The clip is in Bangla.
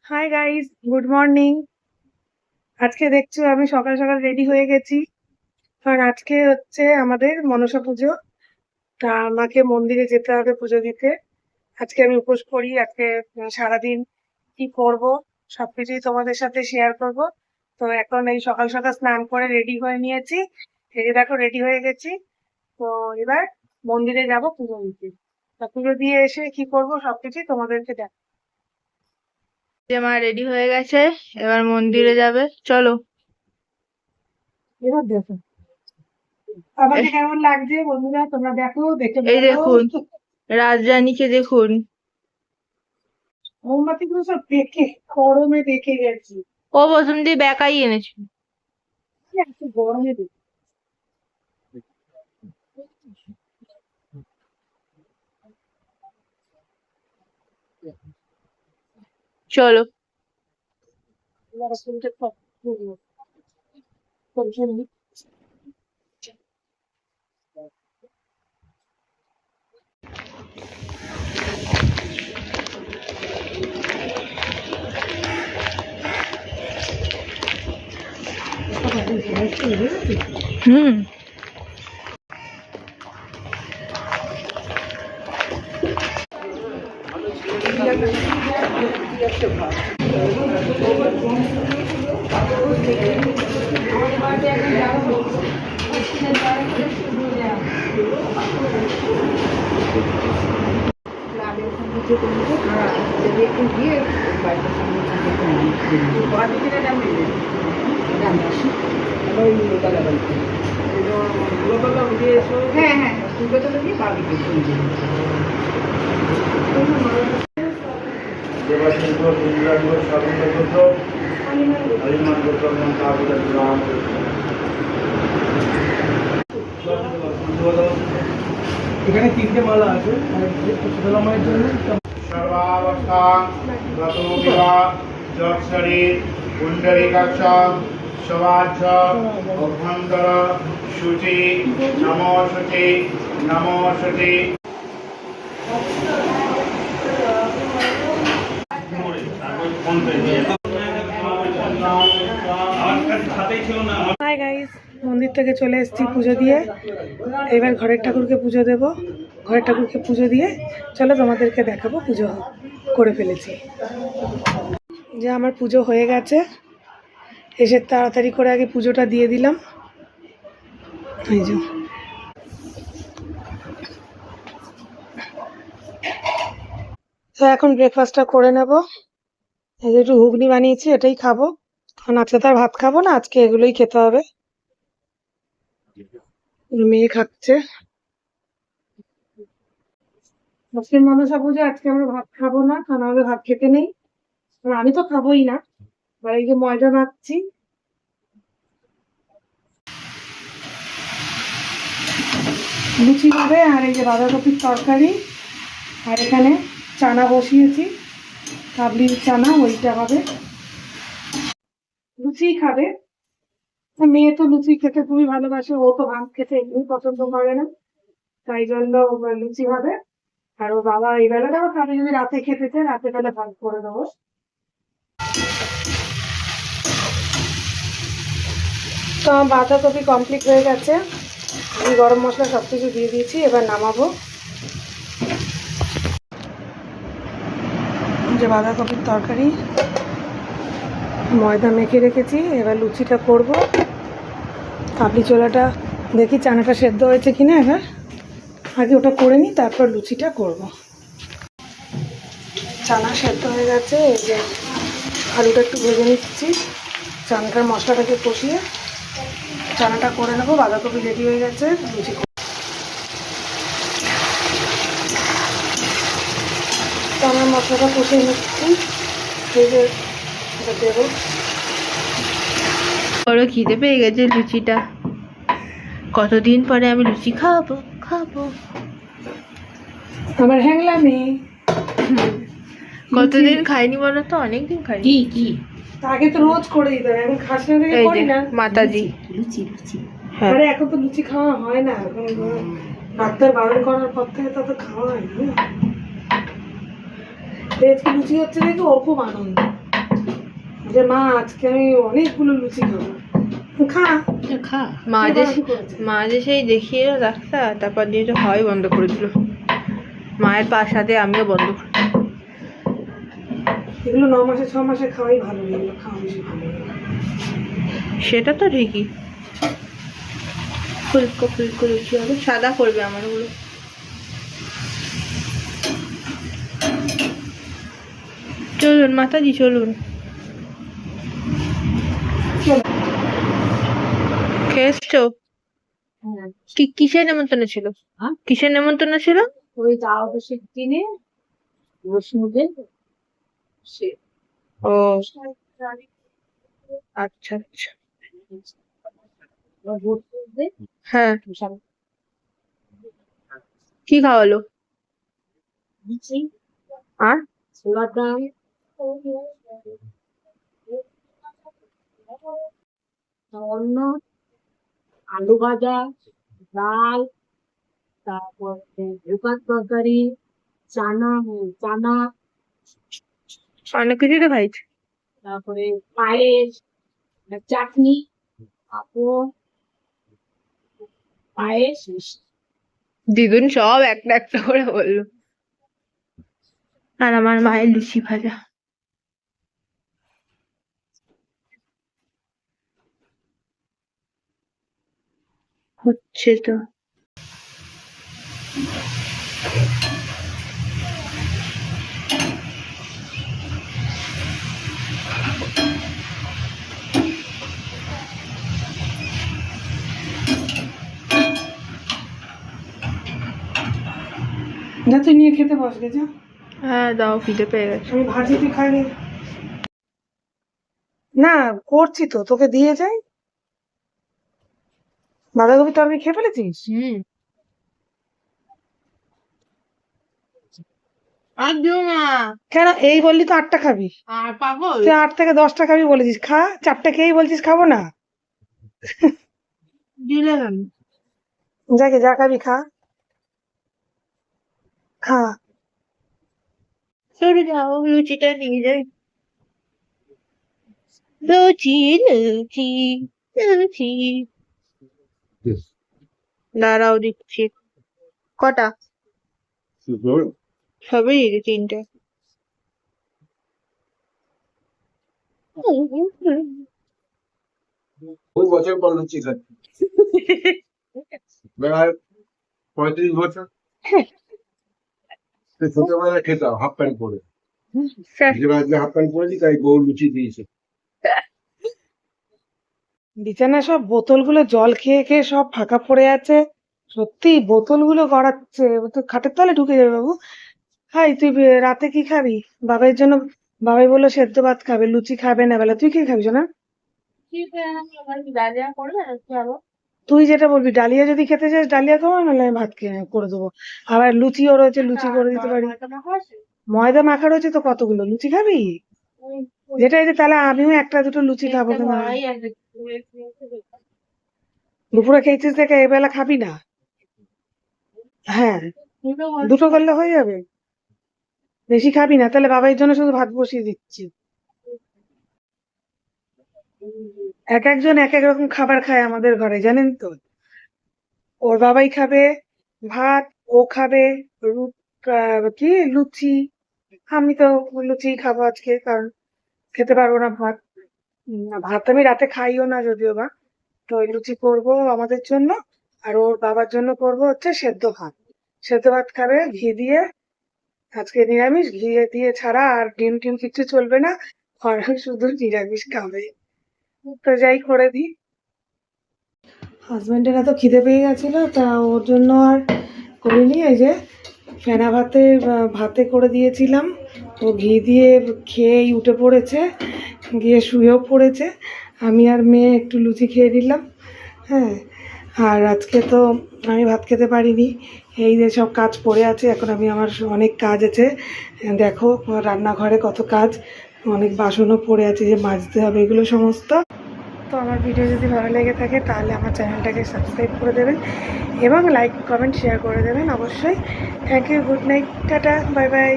Hi guys, good morning. আজকে দেখছো আমি সকাল সকাল রেডি হয়ে গেছি, কারণ আজকে হচ্ছে আমাদের মনসা পুজো। তা আমাকে মন্দিরে যেতে হবে পুজো দিতে। আজকে আমি উপোস করি। আজকে সারাদিন কি করব সবকিছুই তোমাদের সাথে শেয়ার করব। তো এখন এই সকাল সকাল স্নান করে রেডি হয়ে নিয়েছি। এই যে দেখো রেডি হয়ে গেছি। তো এবার মন্দিরে যাব পুজো দিতে। তা পুজো দিয়ে এসে কি করব সবকিছুই তোমাদেরকে দেখ। যে মা রেডি হয়ে গেছে, এবার মন্দিরে যাবে, চলো। এবার দেখো আমাকে কেমন লাগছে বন্ধুরা, তোমরা দেখো, দেখে এই বলো। দেখুন, রাজরানীকে দেখুন। মোমবাতিগুলো সব পেকে, গরমে পেকে গেছে। ও প্রথম দিয়ে বেকাই এনেছে। এত গরমে পেকে। চলো। এবার শুনতে সব করবো। টেনশন নেই। হুম। হ্যাঁ হ্যাঁ, देवाशिंग इंद्रांग स्वामी हरिमान এখানে তিনটে মালা আছে ছোটলা মায়ের জন্য সর্বাবস্থা গতো বিবাহ যৎশরীর পুণ্ডরীকাক্ষ সবাচ্য অভ্যন্তর শুচি নমো শুচি নমো শুচি। হাই গাইস, মন্দির থেকে চলে এসেছি পুজো দিয়ে। এবার ঘরের ঠাকুরকে পুজো দেব। ঘরের ঠাকুরকে পুজো দিয়ে চলো তোমাদেরকে দেখাবো পুজো করে ফেলেছি। যে আমার পুজো হয়ে গেছে, এসে তাড়াতাড়ি করে আগে পুজোটা দিয়ে দিলাম। এই যে তো এখন ব্রেকফাস্টটা করে নেব। এই যে একটু ঘুগনি বানিয়েছি, এটাই খাবো, কারণ আজকে তো আর ভাত খাবো না, আজকে এগুলোই খেতে হবে। মেয়ে খাচ্ছে। আজকে মনসা পুজো, আজকে আমরা ভাত খাবো না, কারণ আমাদের ভাত খেতে নেই। আর আমি তো খাবোই না। আর এই যে ময়দা মাখছি, লুচি হবে। আর এই যে বাঁধাকপির তরকারি, আর এখানে চানা বসিয়েছি, কাবলির চানা, ওইটা হবে। লুচি খাবে। মেয়ে তো লুচি খেতে খুবই ভালোবাসে, ও তো ভাত খেতে এমনি পছন্দ করে না, তাই জন্য লুচি হবে। আর ও বাবা এই বেলাটাও খাবে, যদি রাতে খেতে চায় রাতে বেলা ভাত করে দেবো। তো আমার বাঁধাকপি কমপ্লিট হয়ে গেছে, আমি গরম মশলা সব কিছু দিয়ে দিয়েছি, এবার নামাবো। যে বাঁধাকপির তরকারি, ময়দা মেখে রেখেছি, এবার লুচিটা করব। কাবলি ছোলাটা দেখি চানাটা সেদ্ধ হয়েছে কিনা, এবার আগে ওটা করে নিই, তারপর লুচিটা করব। চানা সেদ্ধ হয়ে গেছে, এই যে আলুটা একটু ভেজে নিচ্ছি, চানাটার মশলাটাকে কষিয়ে চানাটা করে নেবো। বাঁধাকপি রেডি হয়ে গেছে, লুচি চানার মশলাটা কষিয়ে নিচ্ছি, এই যে এটা দেবো। বড় খিদে পেয়ে গেছে লুচিটা। কতদিন পরে আমি লুচি খাবো খাবো। আমার হ্যাংলা মেয়ে কতদিন খাইনি বলো তো, অনেকদিন খাইনি। কি কি আগে তো রোজ করে দিতে হবে, এখন খাস না দেখে এই করি যে না। মাতাজি। লুচি লুচি হ্যাঁ, আরে এখন তো লুচি খাওয়া হয় না, এখন ডাক্তার বারণ করার পর থেকে তত খাওয়া হয় না। আজকে লুচি হচ্ছে দেখে ওর খুব আনন্দ। যে মা আজকে আমি অনেকগুলো লুচি খাবো। খা। খা। মা কে যে বারণ করেছে? মা যে সেই দেখিয়ে এলো ডাক্তার, তারপর দিয়ে তো খাওয়াই বন্ধ করে দিল। মায়ের সাথে আমিও বন্ধ করে দিলাম। এগুলো 9 মাসে 6 মাসে খাওয়াই ভালো, এগুলো খাওয়া বেশি ভালো না। সেটা তো ঠিকই। ফুলকো ফুলকো লুচি হবে, সাদা করবে আমার ওগুলো। চলুন মাতাজি চলুন। খেয়েছো? কি কিসের নেমন্তন্ন ছিল? কিসের নেমন্তন্ন ছিল? ওই তাও দেশের দিনে রসুনের ও আচ্ছা আচ্ছা। হ্যাঁ, কি খাওয়ালো? আর অন্য আলু ভাজা, ডাল, তারপর ঢোকার তরকারি, চানা, অনেক কিছু তো খাইছে। তারপরে পায়েস, চাটনি, পাঁপড়, পায়েস। দিদুন সব একটা একটা করে বললো। আর আমার মায়ের লুচি ভাজা হচ্ছে তো। যা তুই নিয়ে খেতে বস গে যা। হ্যাঁ দাও, খিদে পেয়ে গেছে। আমি ভাজি তুই খাইনি। না করছি তো, তোকে দিয়ে যাই। বাঁধাকপি তরকারি খেয়ে ফেলেছিস? আর দিও না। কেন এই বললি তো 8টা খাবি? আর পাগল তুই 8 থেকে 10টা খাবি বলেছিস, খা। 4টা খেয়েই বলছিস খাবো না। দিলে কেন? যাকে যা খাবি খা, খা। সরে যাও, লুচিটা নিয়ে যাই। লুচি লুচি লুচি। দাঁড়াও দিচ্ছি। কটা? সবই দিদি 3টে। বহু বছর পর লুচি খাচ্ছি, প্রায় 35 বছর। সে ছোটবেলায় খেতাম হাফ প্যান্ট পরে, যে হাফ প্যান্ট পরেছি তাই বউ লুচি দিয়েছে। বিছানায় সব বোতলগুলো জল খেয়ে খেয়ে সব ফাঁকা পড়ে আছে। সত্যি বোতলগুলো গড়াচ্ছে, ও তো খাটের তলে ঢুকে যাবে বাবু। হাই তুই রাতে কি খাবি? বাবাইয়ের জন্য বাবাই বললো সেদ্ধ ভাত খাবে, লুচি খাবে না বেলা। তুই কি খাবি না? তুই যেটা বলবি, ডালিয়া যদি খেতে চাস ডালিয়া খাবো, নাহলে আমি ভাত খেয়ে করে দেবো। আবার লুচিও রয়েছে, লুচি করে দিতে পারি। ময়দা মাখা রয়েছে তো কতগুলো, লুচি খাবি? যেটা এই যে তাহলে আমিও একটা দুটো লুচি খাবো। কেন দুপুরে খেয়েছিস দেখে এবেলা খাবি না? হ্যাঁ, দুটো করলে হয়ে যাবে। বেশি খাবি না, তাহলে বাবাইয়ের জন্য শুধু ভাত বসিয়ে দিচ্ছি। এক একজন এক এক রকম খাবার খায় আমাদের ঘরে, জানেন তো। ওর বাবাই খাবে ভাত, ও খাবে কি লুচি। আমি তো লুচি খাবো আজকে, কারণ খেতে পারবো না ভাত। ভাত আমি রাতে খাইও না যদিও বা। তো ওই লুচি করবো আমাদের জন্য, আর ওর বাবার জন্য করবো হচ্ছে সেদ্ধ ভাত। সেদ্ধ ভাত খাবে ঘি দিয়ে। আজকে নিরামিষ, ঘি দিয়ে ছাড়া, আর ডিম টিম কিছু চলবে না। শুধু নিরামিষ খাবে। তো যাই করে দিই। হাজবেন্ডের এত খিদে পেয়ে গেছিল, তা ওর জন্য আর করিনি। এই যে ফেনা ভাতে করে দিয়েছিলাম, ও ঘি দিয়ে খেয়েই উঠে পড়েছে, গিয়ে শুয়েও পড়েছে। আমি আর মেয়ে একটু লুচি খেয়ে নিলাম। হ্যাঁ, আর আজকে তো আমি ভাত খেতে পারিনি। এই যে সব কাজ পড়ে আছে এখন, আমার অনেক কাজ আছে। দেখো রান্নাঘরে কত কাজ, অনেক বাসনও পড়ে আছে যে মাজতে হবে, এগুলো সমস্ত। তো আমার ভিডিও যদি ভালো লেগে থাকে তাহলে আমার চ্যানেলটাকে সাবস্ক্রাইব করে দেবেন এবং লাইক কমেন্ট শেয়ার করে দেবেন অবশ্যই। Thank you, good night, tata, bye by.